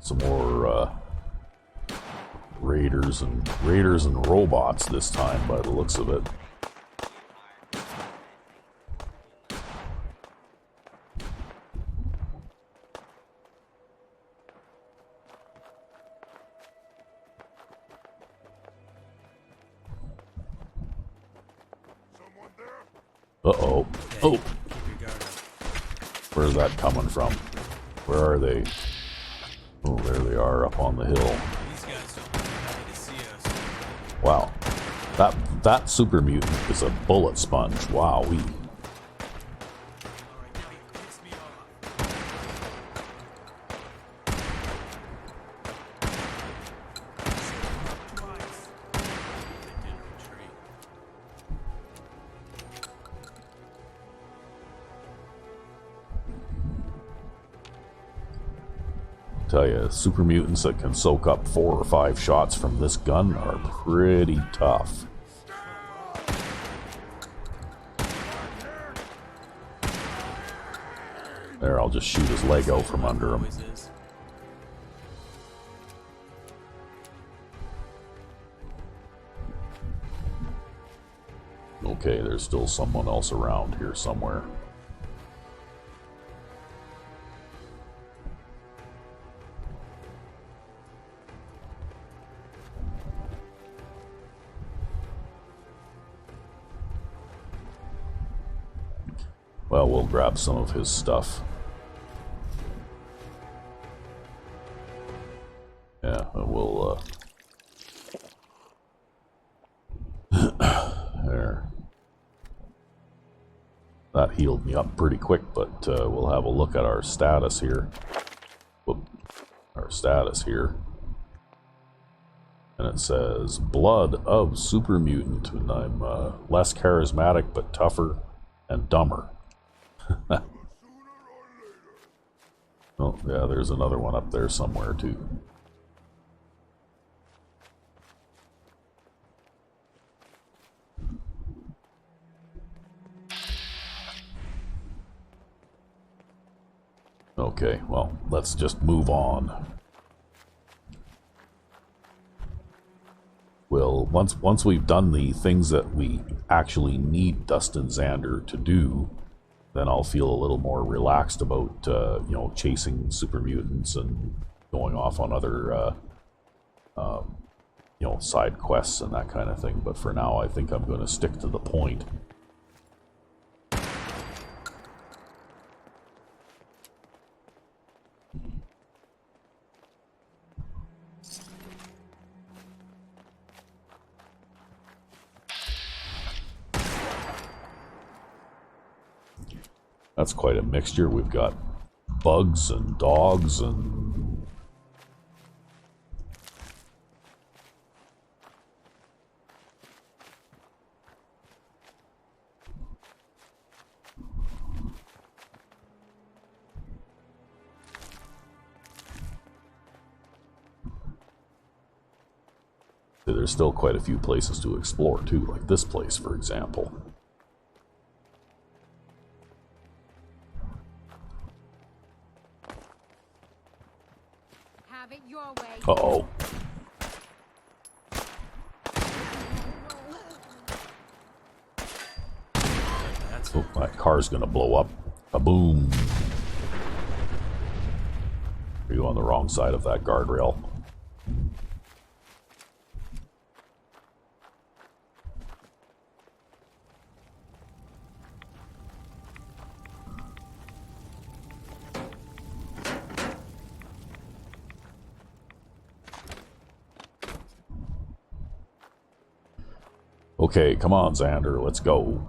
Some more raiders and robots this time, by the looks of it. Uh-oh. Oh! Where's that coming from? Where are they? Oh, there they are up on the hill. Wow. That super mutant is a bullet sponge. Wowee. Tell you, super mutants that can soak up 4 or 5 shots from this gun are pretty tough. There, I'll just shoot his leg out from under him. Okay, there's still someone else around here somewhere. Well, we'll grab some of his stuff. Yeah, we'll, there. That healed me up pretty quick, but we'll have a look at our status here. Whoop. Our status here. And it says, Blood of Super Mutant, and I'm less charismatic, but tougher and dumber. Oh, yeah, there's another one up there somewhere, too. Okay, well, let's just move on. Well, once we've done the things that we actually need Dustin Xander to do, then I'll feel a little more relaxed about, you know, chasing super mutants and going off on other, you know, side quests and that kind of thing. But for now, I think I'm going to stick to the point. That's quite a mixture. We've got bugs and dogs and... There's still quite a few places to explore too, like this place, for example. Have it your way. Uh-oh. Oh, that car's gonna blow up. Ba-boom. Are you on the wrong side of that guardrail? Okay, come on, Xander, let's go.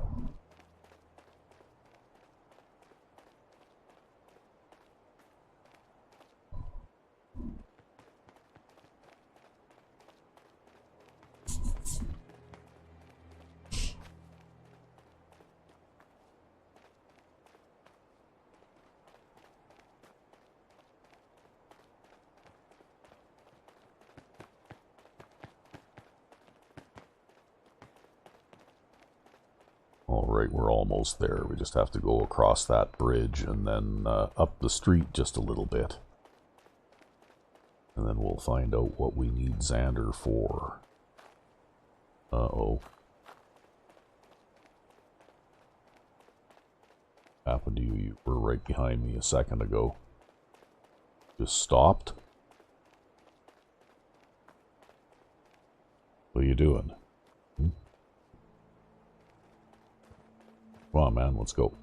Alright, we're almost there. We just have to go across that bridge and then up the street just a little bit. And then we'll find out what we need Xander for. Uh-oh. Happened to you? You were right behind me a second ago. Just stopped? What are you doing? Come on, man, let's go.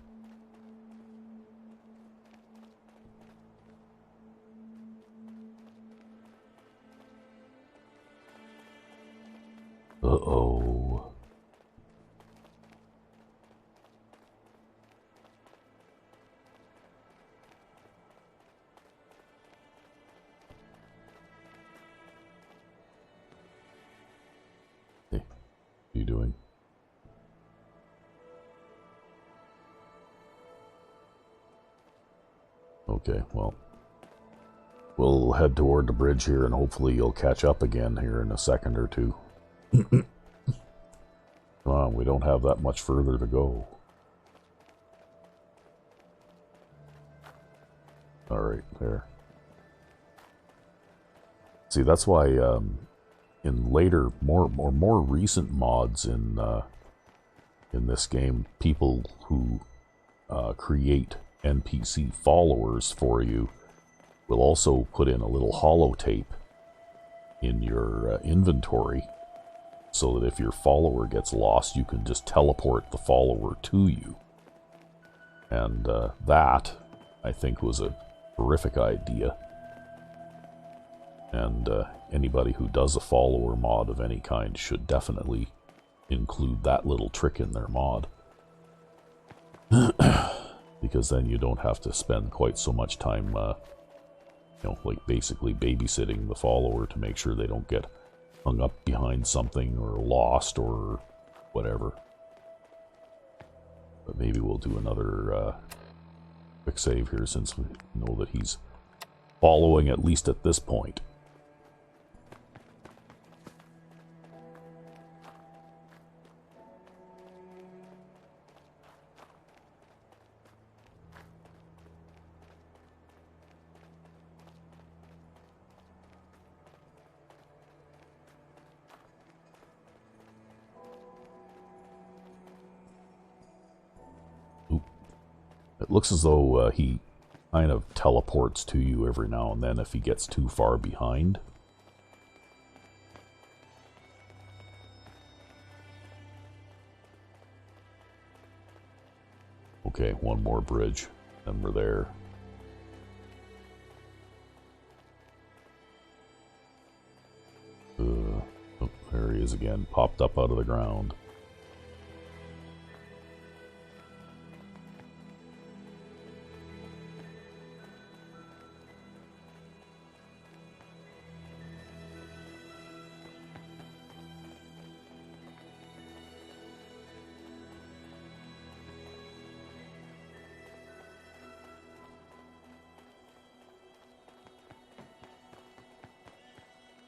Uh-oh. Hey, what are you doing? Okay, well, we'll head toward the bridge here and hopefully you'll catch up again here in a second or two. Come on, we don't have that much further to go. Alright, there. See, that's why in later, more recent mods in this game, people who create NPC followers for you will also put in a little holotape in your inventory so that if your follower gets lost, you can just teleport the follower to you. And that, I think, was a terrific idea. And anybody who does a follower mod of any kind should definitely include that little trick in their mod. Because then you don't have to spend quite so much time, you know, like basically babysitting the follower to make sure they don't get hung up behind something or lost or whatever. But maybe we'll do another quick save here since we know that he's following at least at this point. It looks as though he kind of teleports to you every now and then if he gets too far behind. Okay, one more bridge, and we're there. Oh, there he is again, popped up out of the ground.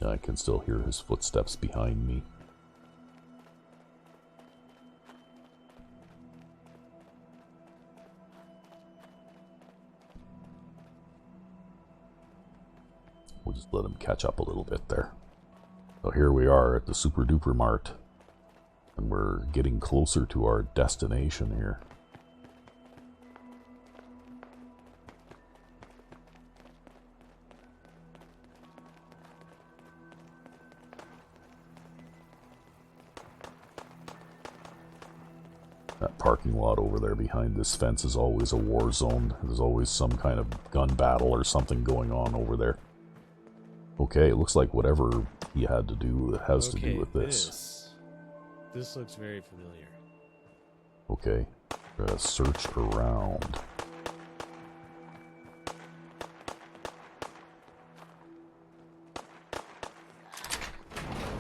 I can still hear his footsteps behind me. We'll just let him catch up a little bit there. So here we are at the Super Duper Mart. And we're getting closer to our destination here. That parking lot over there behind this fence is always a war zone. There's always some kind of gun battle or something going on over there. Okay, it looks like whatever he had to do has to do with this. This looks very familiar. Okay, we're gonna search around.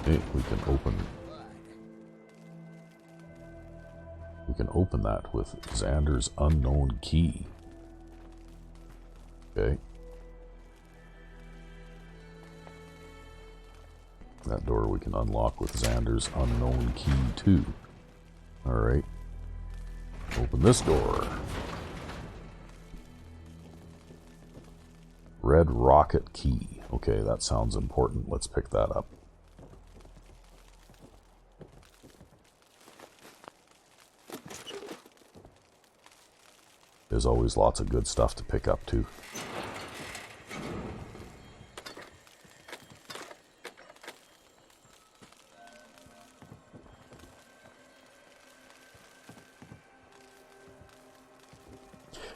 Okay, we can open that with Xander's unknown key. Okay. That door we can unlock with Xander's unknown key too. Alright. Open this door. Red rocket key. Okay, that sounds important. Let's pick that up. There's always lots of good stuff to pick up too.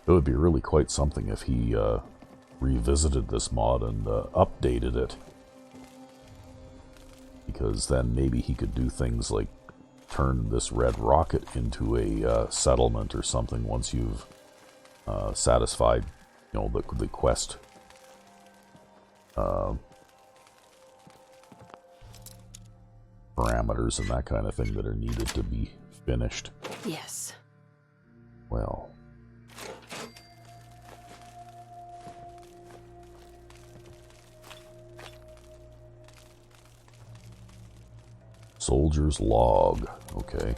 It would be really quite something if he revisited this mod and updated it. Because then maybe he could do things like turn this red rocket into a settlement or something once you've satisfied, you know, the quest parameters and that kind of thing that are needed to be finished. Yes. Well. Soldier's log. Okay.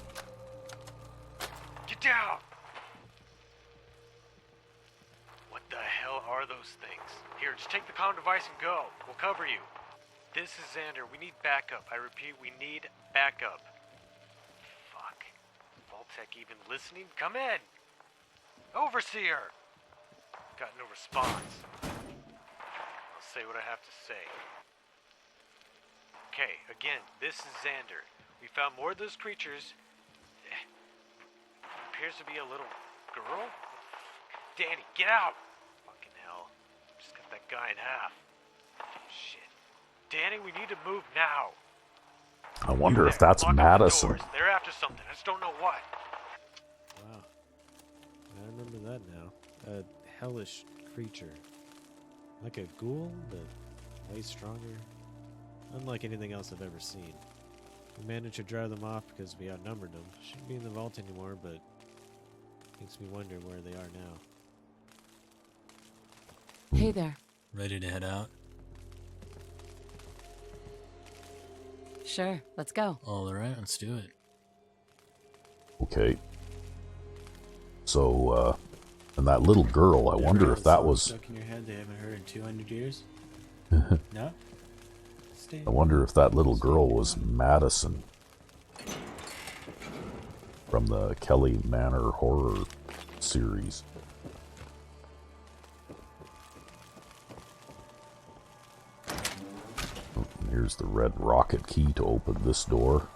Get down! What the hell are those things? Here, just take the comm device and go. We'll cover you. This is Xander. We need backup. I repeat, we need backup. Fuck. Vault-Tec even listening? Come in! Overseer! Got no response. I'll say what I have to say. Okay, again, this is Xander. We found more of those creatures. Appears to be a little girl? Danny, get out! Fucking hell. Just cut that guy in half. Shit. Danny, we need to move now. I wonder if that's Madison. They're after something. I just don't know what. Wow. I remember that now. A hellish creature. Like a ghoul, but way stronger. Unlike anything else I've ever seen. We managed to drive them off because we outnumbered them. Shouldn't be in the vault anymore, but makes me wonder where they are now. Hey there. Ready to head out? Sure, let's go. All right, let's do it. Okay. So, and that little girl, I wonder if that was... Stuck in your head they haven't heard in 200 years? No? I wonder if that little girl was Madison from the Kelly Manor horror series. Oh, and here's the red rocket key to open this door.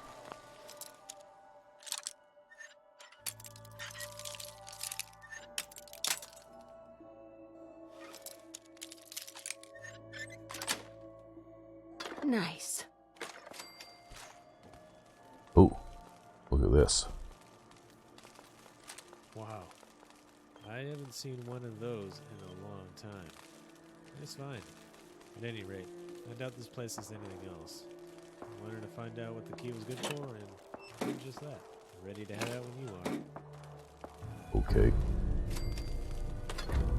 Nice. Oh, look at this. Wow. I haven't seen one of those in a long time. It's fine. At any rate, I doubt this place is anything else. I wanted to find out what the key was good for, and I did just that. I'm ready to head out when you are. Okay.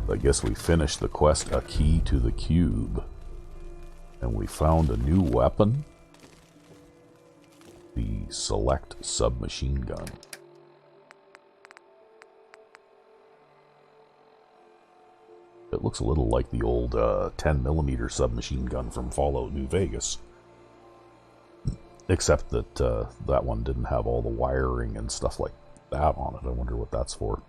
I guess we finished the quest, A Key to the Cube. And we found a new weapon. The Select submachine gun. It looks a little like the old 10mm submachine gun from Fallout New Vegas. Except that that one didn't have all the wiring and stuff like that on it. I wonder what that's for.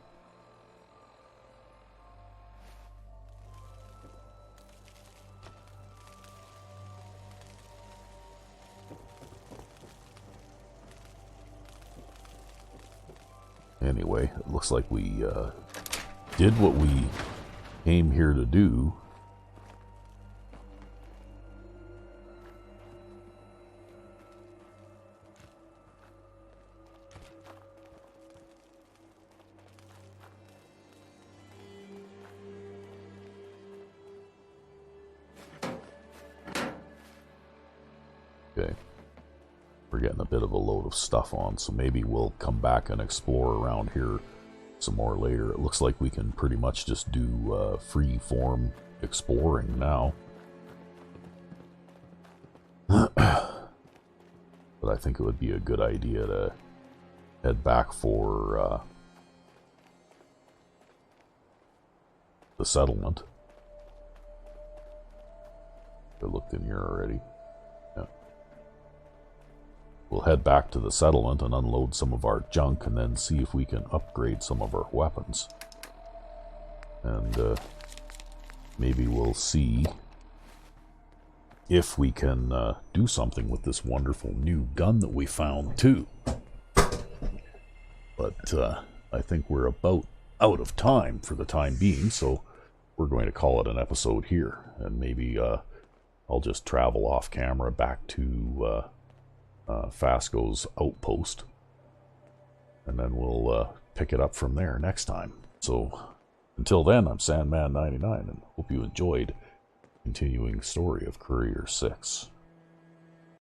Anyway, it looks like we did what we came here to do. Okay. We're getting a bit of a load of stuff on, so maybe we'll come back and explore around here some more later. It looks like we can pretty much just do free form exploring now. But I think it would be a good idea to head back for the settlement. I looked in here already. Yeah. We'll head back to the settlement and unload some of our junk and then see if we can upgrade some of our weapons. And maybe we'll see if we can do something with this wonderful new gun that we found too. But I think we're about out of time for the time being, so we're going to call it an episode here. And maybe I'll just travel off camera back to Fasco's outpost, and then we'll pick it up from there next time. So until then, I'm Sandman99, and hope you enjoyed continuing story of Courier 6.